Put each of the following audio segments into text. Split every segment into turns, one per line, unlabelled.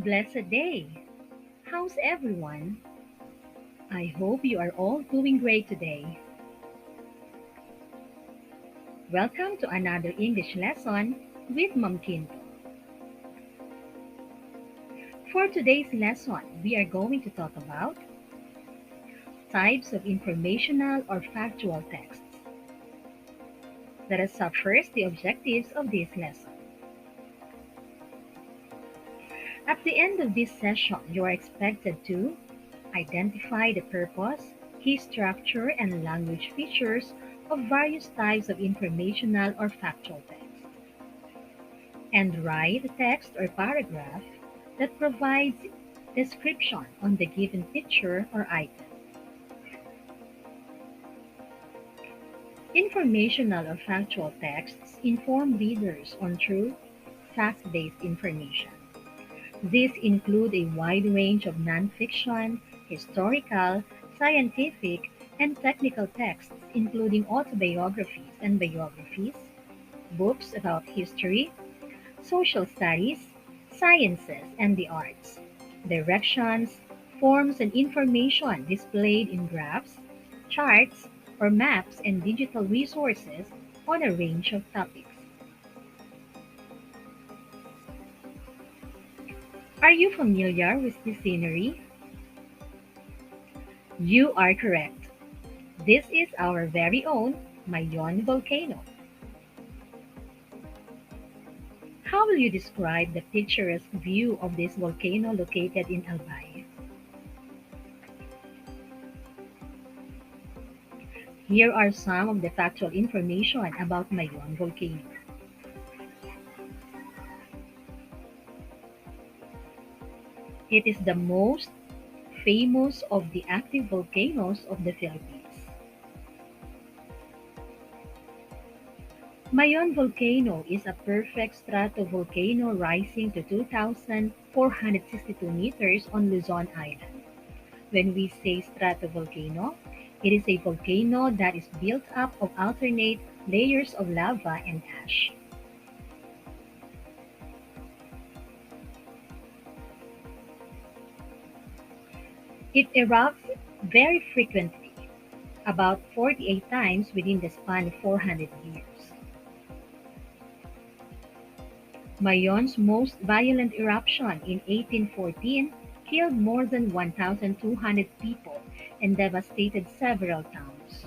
Blessed day! How's everyone? I hope you are all doing great today. Welcome to another English lesson with Mom Kinto. For today's lesson, we are going to talk about types of informational or factual texts. Let us sum first the objectives of this lesson. At the end of this session, you are expected to identify the purpose, key structure, and language features of various types of informational or factual text, and write a text or paragraph that provides description on the given picture or item. Informational or factual texts inform readers on true, fact-based information. These include a wide range of nonfiction, historical, scientific, and technical texts, including autobiographies and biographies, books about history, social studies, sciences, and the arts, directions, forms, and information displayed in graphs, charts, or maps and digital resources on a range of topics. Are you familiar with this scenery? You are correct. This is our very own Mayon volcano. How will you describe the picturesque view of this volcano located in Albay? Here are some of the factual information about Mayon volcano. It is the most famous of the active volcanoes of the Philippines. Mayon volcano is a perfect stratovolcano rising to 2,462 meters on Luzon Island. When we say stratovolcano, it is a volcano that is built up of alternate layers of lava and ash. It erupts very frequently, about 48 times within the span of 400 years. Mayon's most violent eruption in 1814 killed more than 1,200 people and devastated several towns.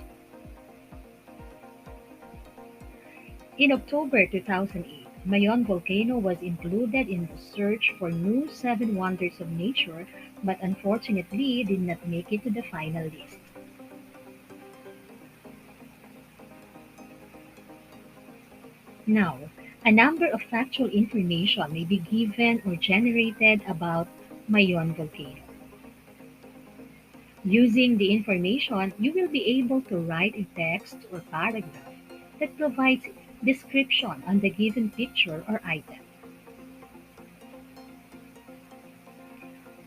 In October 2008, Mayon volcano was included in the search for new Seven Wonders of Nature, but unfortunately did not make it to the final list. Now, a number of factual information may be given or generated about Mayon volcano. Using the information, you will be able to write a text or paragraph that provides description on the given picture or item.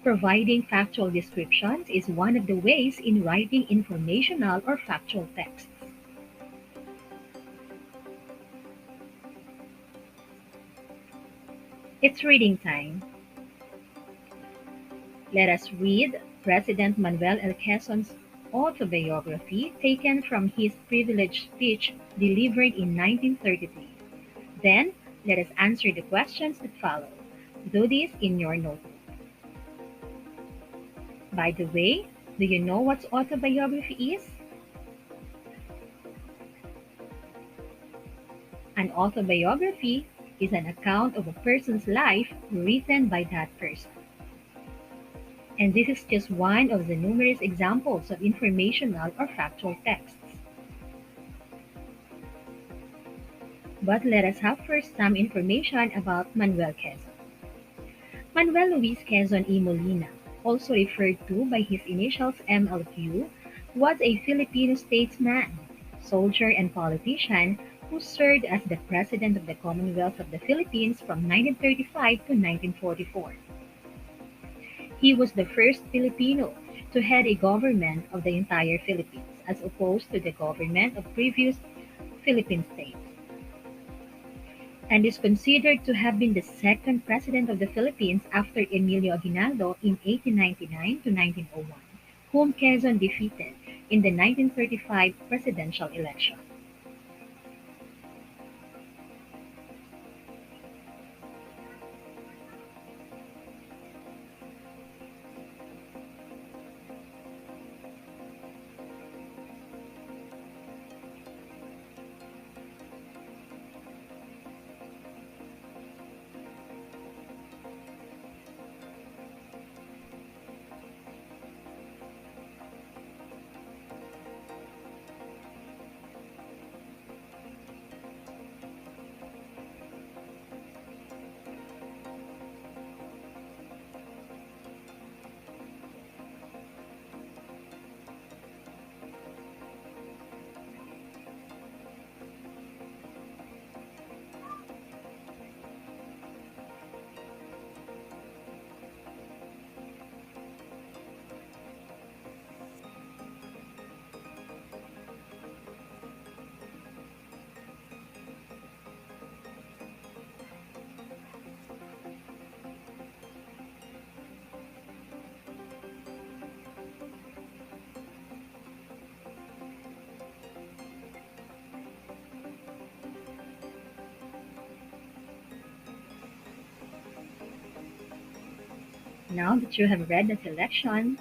Providing factual descriptions is one of the ways in writing informational or factual texts. It's reading time. Let us read President Manuel L. Quezon's autobiography taken from his privileged speech delivered in 1933. Then, let us answer the questions that follow. Do this in your notebook. By the way, do you know what autobiography is? An autobiography is an account of a person's life written by that person. And this is just one of the numerous examples of informational or factual texts. But let us have first some information about Manuel Quezon. Manuel Luis Quezon y Molina, also referred to by his initials MLQ, was a Filipino statesman, soldier, and politician who served as the President of the Commonwealth of the Philippines from 1935 to 1944. He was the first Filipino to head a government of the entire Philippines, as opposed to the government of previous Philippine states. and is considered to have been the second president of the Philippines after Emilio Aguinaldo in 1899 to 1901, whom Quezon defeated in the 1935 presidential election. Now that you have read the selection,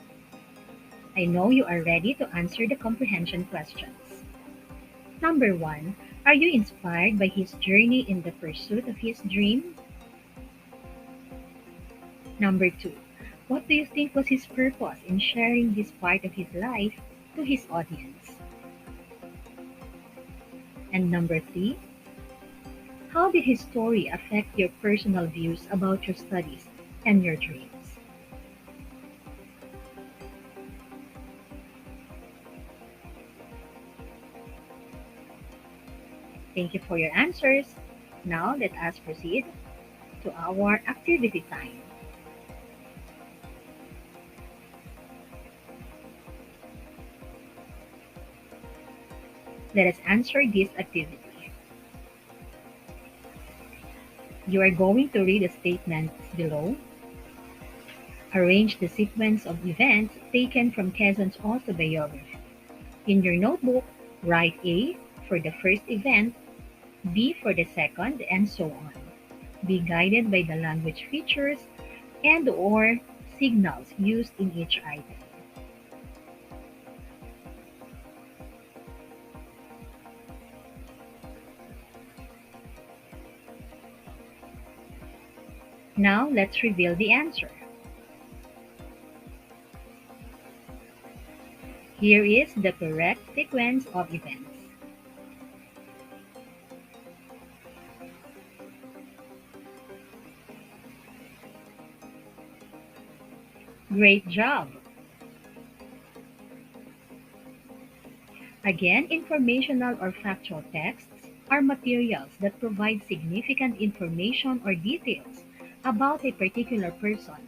I know you are ready to answer the comprehension questions. Number 1. Are you inspired by his journey in the pursuit of his dream? Number 2. What do you think was his purpose in sharing this part of his life to his audience? And number 3. How did his story affect your personal views about your studies and your dreams? Thank you for your answers. Now let us proceed to our activity time. Let us answer this activity. You are going to read the statements below. Arrange the sequence of events taken from Quezon's autobiography. In your notebook, write A for the first event, B for the second, and so on. Be guided by the language features and/or signals used in each item. Now let's reveal the answer. Here is the correct sequence of events. Great job! Again, informational or factual texts are materials that provide significant information or details about a particular person,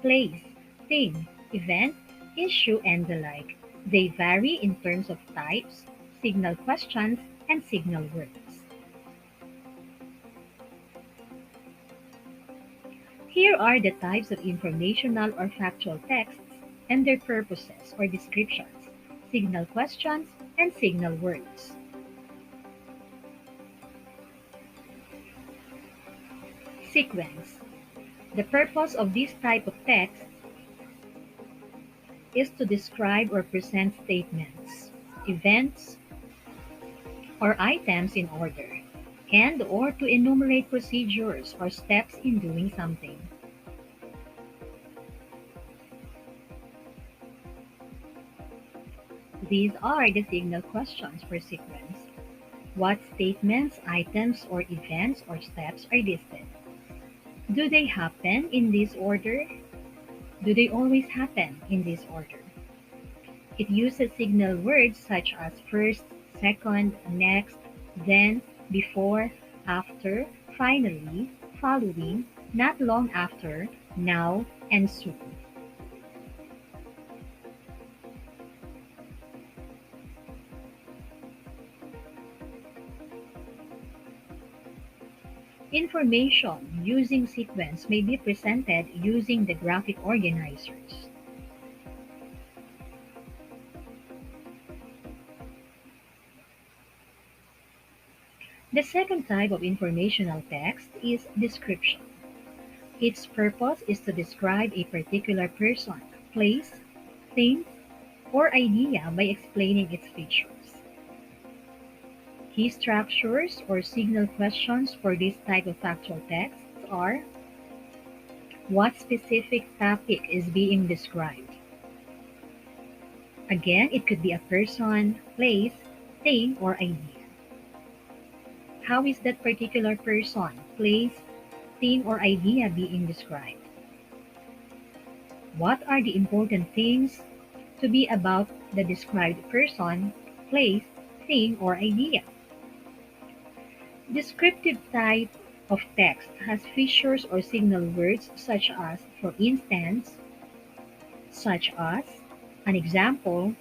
place, thing, event, issue, and the like. They vary in terms of types, signal questions, and signal words. Here are the types of informational or factual texts and their purposes or descriptions, signal questions, and signal words. Sequence. The purpose of this type of text is to describe or present statements, events, or items in order, and/or to enumerate procedures or steps in doing something. These are the signal questions for sequence. What statements, items, or events or steps are listed? Do they happen in this order? Do they always happen in this order? It uses signal words such as first, second, next, then, before, after, finally, following, not long after, now, and soon. Information using sequence may be presented using the graphic organizers. The second type of informational text is description. Its purpose is to describe a particular person, place, thing, or idea by explaining its features. Key structures or signal questions for this type of factual texts are: what specific topic is being described? Again, it could be a person, place, thing, or idea. How is that particular person, place, thing, or idea being described? What are the important things to be about the described person, place, thing, or idea? Descriptive type of text has features or signal words such as for instance, such as, an example,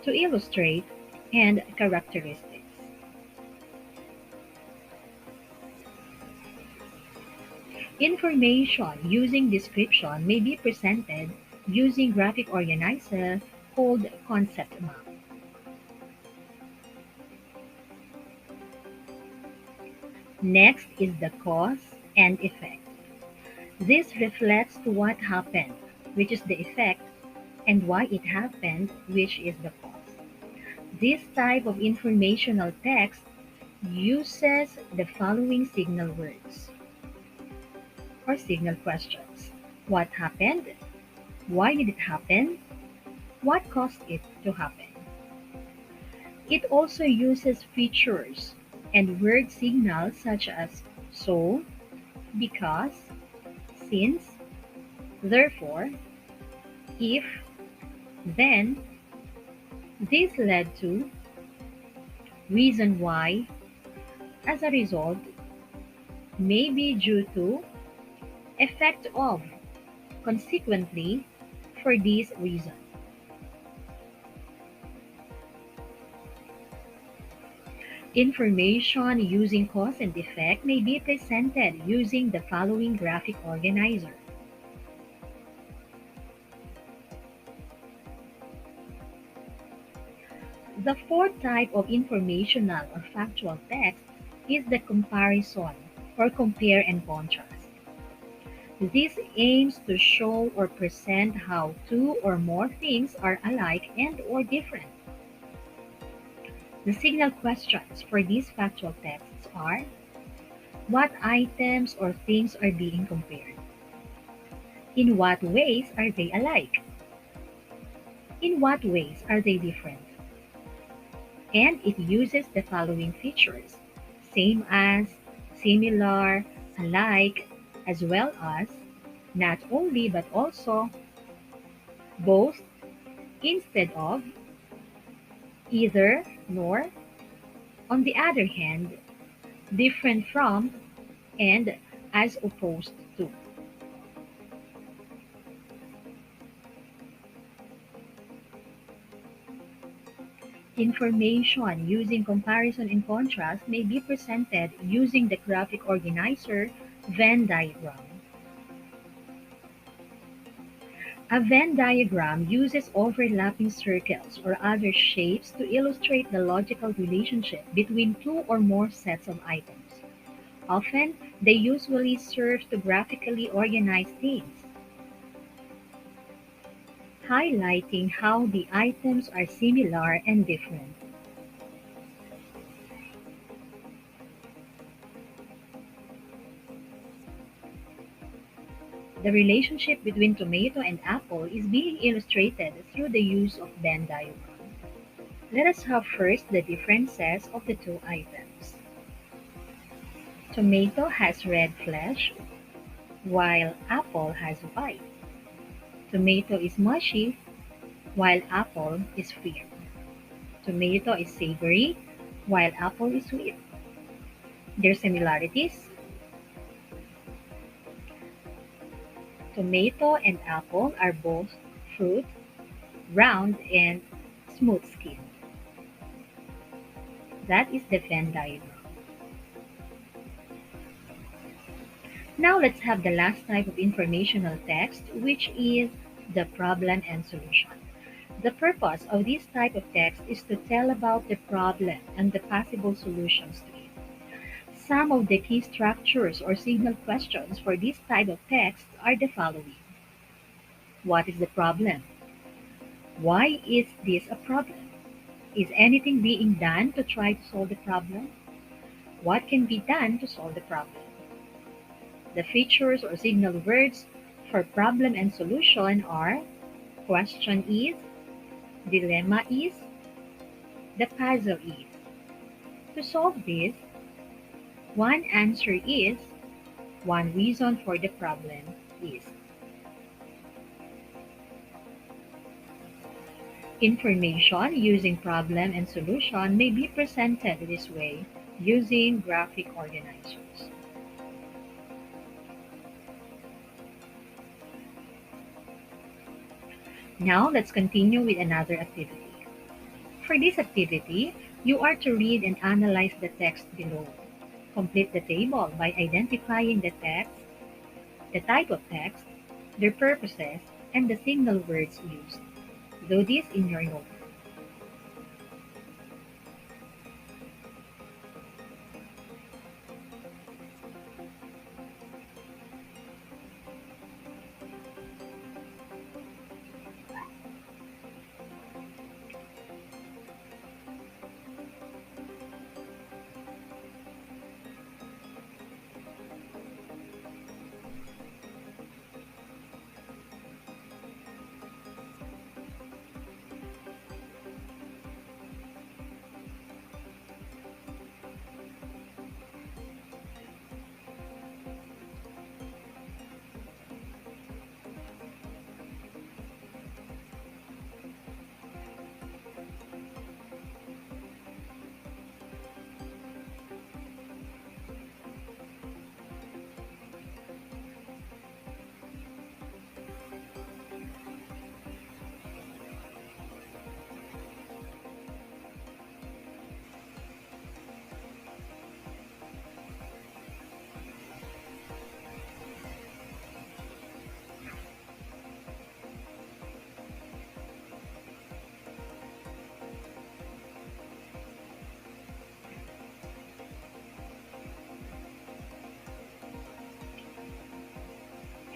to illustrate, and characteristics. Information using description may be presented using graphic organizer called concept map. Next is the cause and effect. This reflects to what happened, which is the effect, and why it happened, which is the cause. This type of informational text uses the following signal words or signal questions. What happened? Why did it happen? What caused it to happen? It also uses features and word signals such as so, because, since, therefore, if, then, this led to, reason why, as a result, may be due to, effect of, consequently, for this reason. Information using cause and effect may be presented using the following graphic organizer. The fourth type of informational or factual text is the comparison or compare and contrast. This aims to show or present how two or more things are alike and or different. The signal questions for these factual texts are: what items or things are being compared? In what ways are they alike? In what ways are they different? And it uses the following features: same as, similar, alike, as well as, not only but also, both, instead of, either, nor, on the other hand, different from, and as opposed to. Information using comparison and contrast may be presented using the graphic organizer Venn diagram. A Venn diagram uses overlapping circles or other shapes to illustrate the logical relationship between two or more sets of items. Often, they usually serve to graphically organize things, highlighting how the items are similar and different. The relationship between tomato and apple is being illustrated through the use of Venn diagram. Let us have first the differences of the two items. Tomato has red flesh, while apple has white. Tomato is mushy, while apple is firm. Tomato is savory, while apple is sweet. Their similarities: tomato and apple are both fruit, round and smooth skinned. That is the Venn diagram. Now let's have the last type of informational text, which is the problem and solution. The purpose of this type of text is to tell about the problem and the possible solutions to it. Some of the key structures or signal questions for this type of text are the following. What is the problem? Why is this a problem? Is anything being done to try to solve the problem? What can be done to solve the problem? The features or signal words for problem and solution are question is, dilemma is, the puzzle is. To solve this, one answer is, one reason for the problem is. Information using problem and solution may be presented this way using graphic organizers. Now let's continue with another activity. For this activity, you are to read and analyze the text below. Complete the table by identifying the text, the type of text, their purposes, and the signal words used. Do this in your notebook.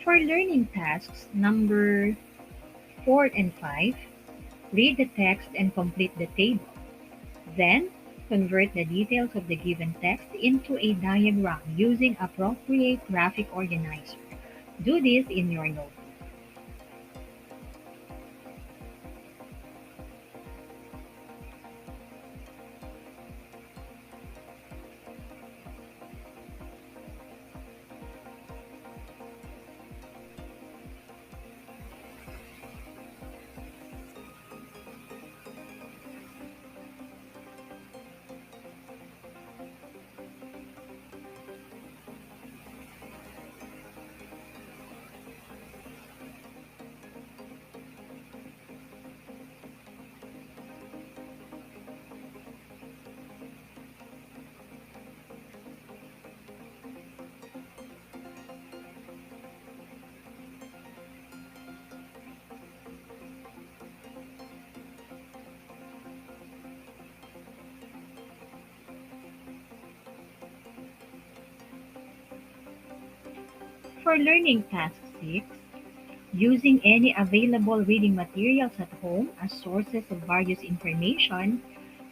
For learning tasks number 4 and 5, read the text and complete the table. Then, convert the details of the given text into a diagram using appropriate graphic organizer. Do this in your notebook. For learning task 6, using any available reading materials at home as sources of various information,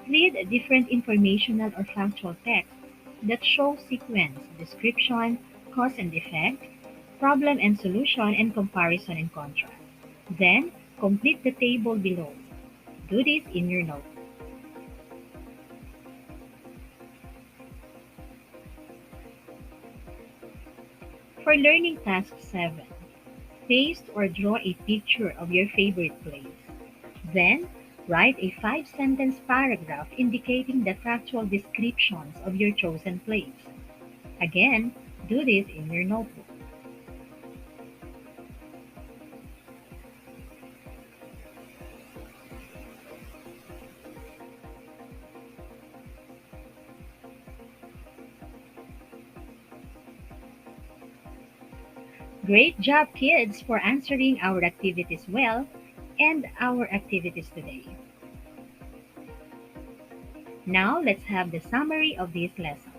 read different informational or factual texts that show sequence, description, cause and effect, problem and solution, and comparison and contrast. Then, complete the table below. Do this in your notebook. For learning task 7, paste or draw a picture of your favorite place. Then, write a 5-sentence paragraph indicating the factual descriptions of your chosen place. Again, do this in your notebook. Great job, kids, for answering our activities well and our activities today. Now let's have the summary of this lesson.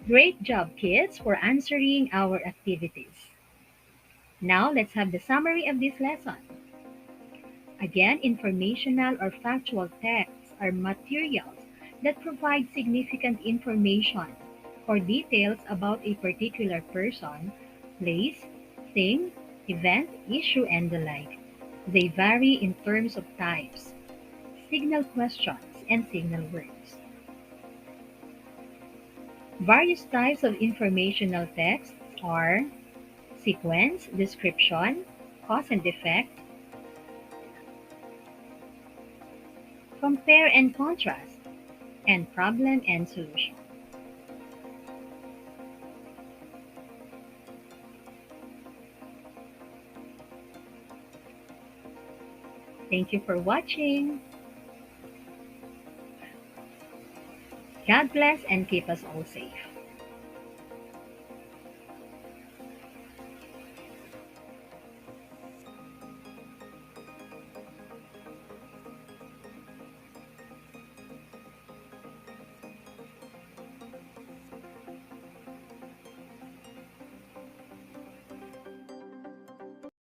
Great job, kids, for answering our activities. Now let's have the summary of this lesson. Again, informational or factual texts are materials that provide significant information or details about a particular person, place, thing, event, issue, and the like. They vary in terms of types, signal questions, and signal words. Various types of informational texts are sequence, description, cause and effect, compare and contrast, and problem and solution. Thank you for watching. God bless and keep us all safe.